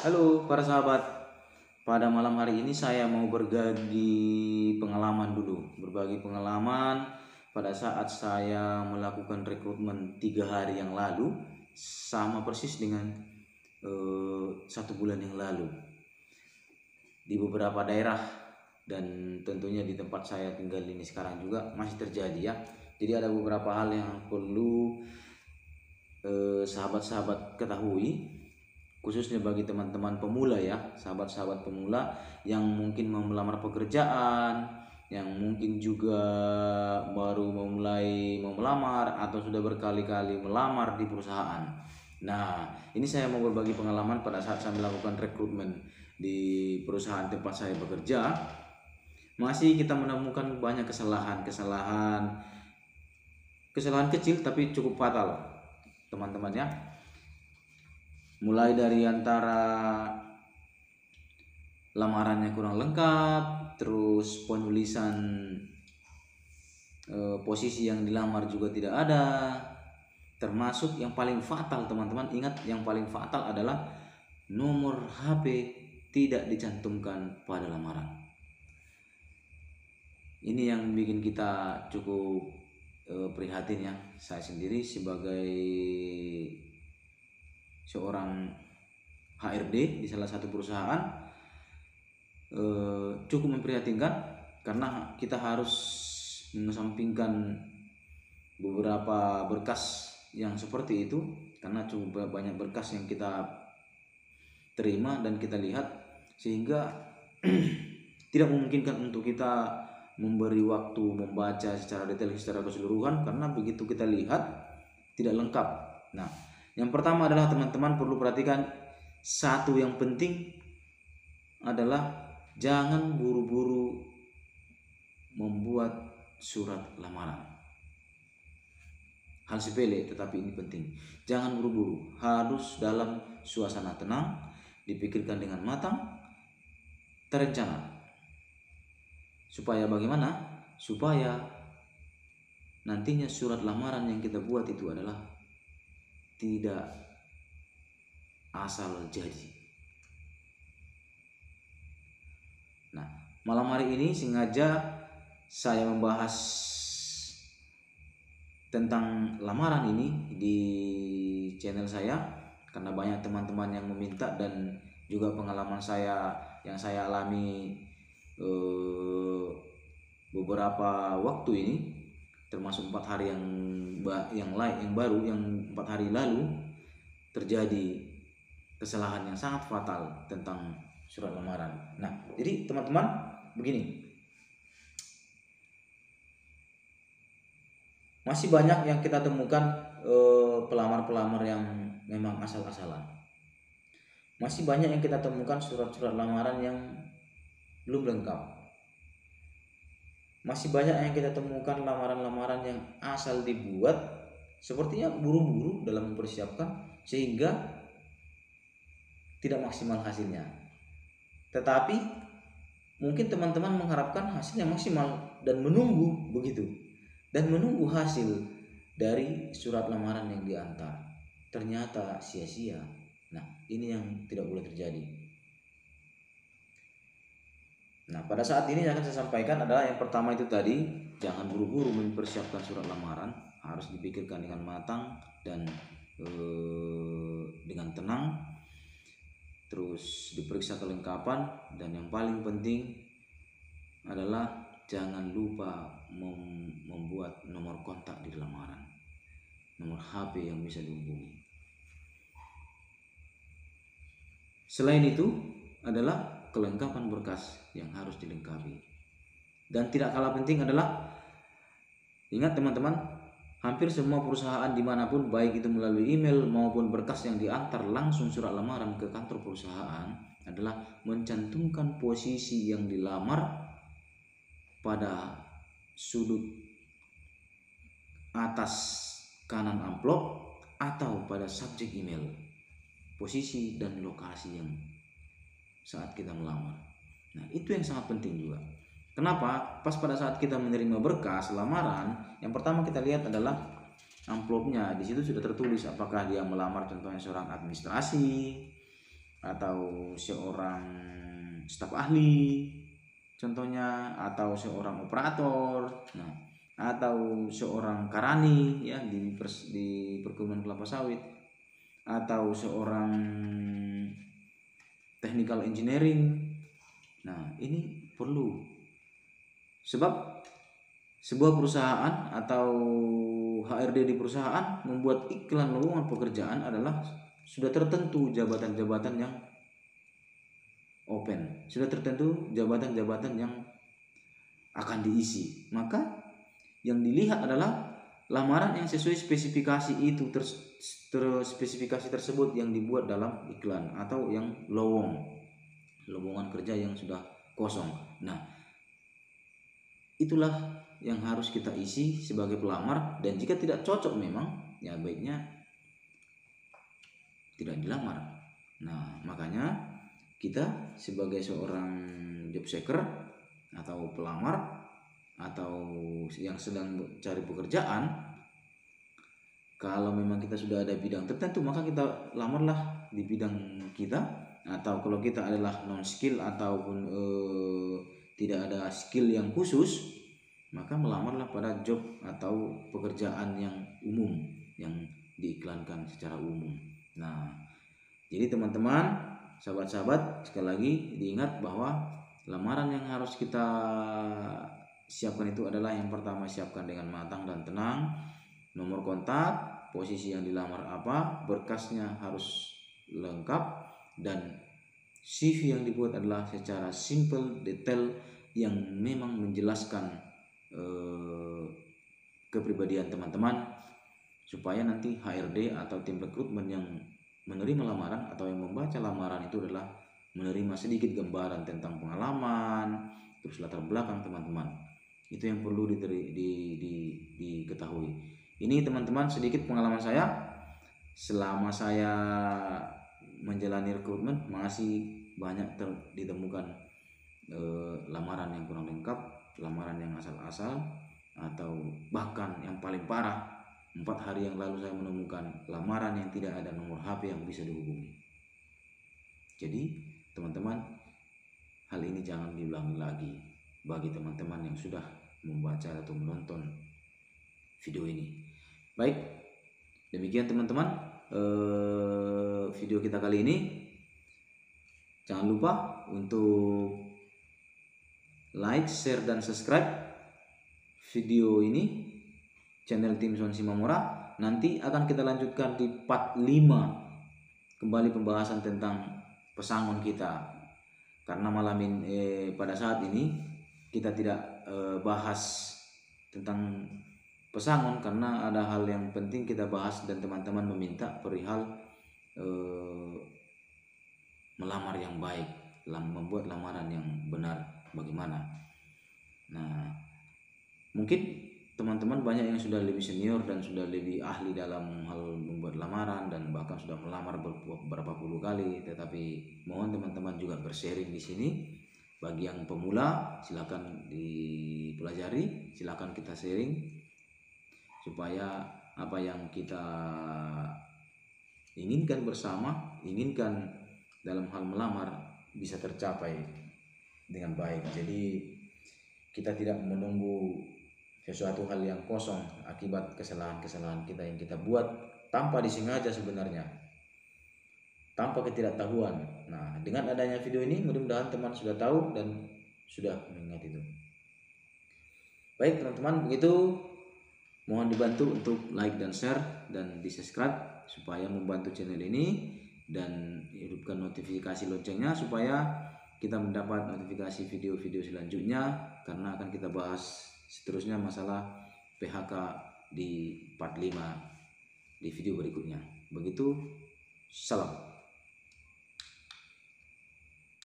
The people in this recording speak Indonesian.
Halo para sahabat, pada malam hari ini saya mau berbagi pengalaman dulu. Berbagi pengalaman pada saat saya melakukan rekrutmen 3 hari yang lalu, sama persis dengan 1 bulan yang lalu di beberapa daerah, dan tentunya di tempat saya tinggal ini sekarang juga masih terjadi ya. Jadi ada beberapa hal yang perlu sahabat-sahabat ketahui, khususnya bagi teman-teman pemula ya, sahabat-sahabat pemula yang mungkin mau melamar pekerjaan, yang mungkin juga baru memulai mau melamar atau sudah berkali-kali melamar di perusahaan. Nah, ini saya mau berbagi pengalaman pada saat saya melakukan rekrutmen di perusahaan tempat saya bekerja. Masih kita menemukan banyak kesalahan kecil tapi cukup fatal, teman-teman ya. Mulai dari antara lamarannya kurang lengkap, terus penulisan posisi yang dilamar juga tidak ada, termasuk yang paling fatal teman-teman, ingat yang paling fatal adalah nomor HP tidak dicantumkan pada lamaran. Ini yang bikin kita cukup prihatin ya. Saya sendiri sebagai seorang HRD di salah satu perusahaan cukup memprihatinkan, karena kita harus mengesampingkan beberapa berkas yang seperti itu, karena cukup banyak berkas yang kita terima dan kita lihat, sehingga tidak memungkinkan untuk kita memberi waktu membaca secara detail, secara keseluruhan, karena begitu kita lihat tidak lengkap. Nah, yang pertama adalah teman-teman perlu perhatikan satu yang penting adalah jangan buru-buru membuat surat lamaran. Hal sepele tetapi ini penting. Jangan buru-buru, harus dalam suasana tenang, dipikirkan dengan matang, terencana. Supaya bagaimana? Supaya nantinya surat lamaran yang kita buat itu adalah tidak asal jadi. Nah, malam hari ini sengaja saya membahas tentang lamaran ini di channel saya, karena banyak teman-teman yang meminta, dan juga pengalaman saya yang saya alami beberapa waktu ini, termasuk 4 hari yang baru, yang 4 hari lalu terjadi kesalahan yang sangat fatal tentang surat lamaran. Nah, jadi teman-teman begini, masih banyak yang kita temukan pelamar-pelamar yang memang asal-asalan. Masih banyak yang kita temukan surat-surat lamaran yang belum lengkap. Masih banyak yang kita temukan lamaran-lamaran yang asal dibuat, sepertinya buru-buru dalam mempersiapkan, sehingga tidak maksimal hasilnya. Tetapi mungkin teman-teman mengharapkan hasilnya maksimal dan menunggu begitu, dan menunggu hasil dari surat lamaran yang diantar, ternyata sia-sia. Nah, ini yang tidak boleh terjadi. Nah, pada saat ini yang akan saya sampaikan adalah yang pertama itu tadi, jangan buru-buru mempersiapkan surat lamaran, harus dipikirkan dengan matang dan dengan tenang, terus diperiksa kelengkapan, dan yang paling penting adalah jangan lupa membuat nomor kontak di lamaran, nomor HP yang bisa dihubungi. Selain itu adalah kelengkapan berkas yang harus dilengkapi. Dan tidak kalah penting adalah, ingat teman-teman, hampir semua perusahaan dimanapun, baik itu melalui email maupun berkas yang diantar langsung surat lamaran ke kantor perusahaan, adalah mencantumkan posisi yang dilamar pada sudut atas kanan amplop atau pada subjek email, posisi dan lokasi yang saat kita melamar. Nah, itu yang sangat penting juga. Kenapa? Pas pada saat kita menerima berkas lamaran, yang pertama kita lihat adalah amplopnya. Di situ sudah tertulis apakah dia melamar contohnya seorang administrasi, atau seorang staf ahli contohnya, atau seorang operator, nah, atau seorang karani ya di perkebunan kelapa sawit, atau seorang technical engineering. Nah, ini perlu, sebab sebuah perusahaan atau HRD di perusahaan membuat iklan lowongan pekerjaan adalah sudah tertentu jabatan-jabatan yang open, sudah tertentu jabatan-jabatan yang akan diisi. Maka yang dilihat adalah lamaran yang sesuai spesifikasi itu, spesifikasi tersebut yang dibuat dalam iklan atau yang lowongan kerja yang sudah kosong. Nah, itulah yang harus kita isi sebagai pelamar, dan jika tidak cocok memang ya baiknya tidak dilamar. Nah, makanya kita sebagai seorang job seeker atau pelamar atau yang sedang cari pekerjaan, kalau memang kita sudah ada bidang tertentu maka kita lamarlah di bidang kita. Atau kalau kita adalah non skill ataupun tidak ada skill yang khusus, maka melamarlah pada job atau pekerjaan yang umum yang diiklankan secara umum. Nah, jadi teman-teman, sahabat-sahabat, sekali lagi diingat bahwa lamaran yang harus kita siapkan itu adalah yang pertama, siapkan dengan matang dan tenang nomor kontak, posisi yang dilamar apa, berkasnya harus lengkap, dan CV yang dibuat adalah secara simple, detail, yang memang menjelaskan kepribadian teman-teman, supaya nanti HRD atau tim rekrutmen yang menerima lamaran atau yang membaca lamaran itu adalah menerima sedikit gambaran tentang pengalaman, terus latar belakang teman-teman. Itu yang perlu diketahui. Ini teman-teman sedikit pengalaman saya selama saya menjalani rekrutmen. Masih banyak ditemukan lamaran yang kurang lengkap, lamaran yang asal-asal, atau bahkan yang paling parah, 4 hari yang lalu saya menemukan lamaran yang tidak ada nomor HP yang bisa dihubungi. Jadi teman-teman, hal ini jangan diulangi lagi bagi teman-teman yang sudah membaca atau menonton video ini. Baik, demikian teman-teman video kita kali ini. Jangan lupa untuk like, share, dan subscribe video ini, channel Tim Son Simamora. Nanti akan kita lanjutkan di part 5, kembali pembahasan tentang pesangon kita. Karena malam ini pada saat ini kita tidak bahas tentang pesangon, karena ada hal yang penting kita bahas dan teman-teman meminta perihal melamar yang baik, membuat lamaran yang benar bagaimana. Nah, mungkin teman-teman banyak yang sudah lebih senior dan sudah lebih ahli dalam hal membuat lamaran dan bahkan sudah melamar beberapa puluh kali. Tetapi mohon teman-teman juga bersharing di sini. Bagi yang pemula silakan dipelajari, silakan kita sharing supaya apa yang kita inginkan bersama, inginkan dalam hal melamar bisa tercapai dengan baik. Jadi kita tidak menunggu sesuatu hal yang kosong akibat kesalahan-kesalahan kita yang kita buat tanpa disengaja sebenarnya, tanpa ketidaktahuan. Nah, dengan adanya video ini mudah-mudahan teman sudah tahu dan sudah mengingat itu. Baik teman-teman, begitu mohon dibantu untuk like dan share dan di subscribe supaya membantu channel ini, dan hidupkan notifikasi loncengnya supaya kita mendapat notifikasi video-video selanjutnya, karena akan kita bahas seterusnya masalah PHK di part 5 di video berikutnya. Begitu, salam.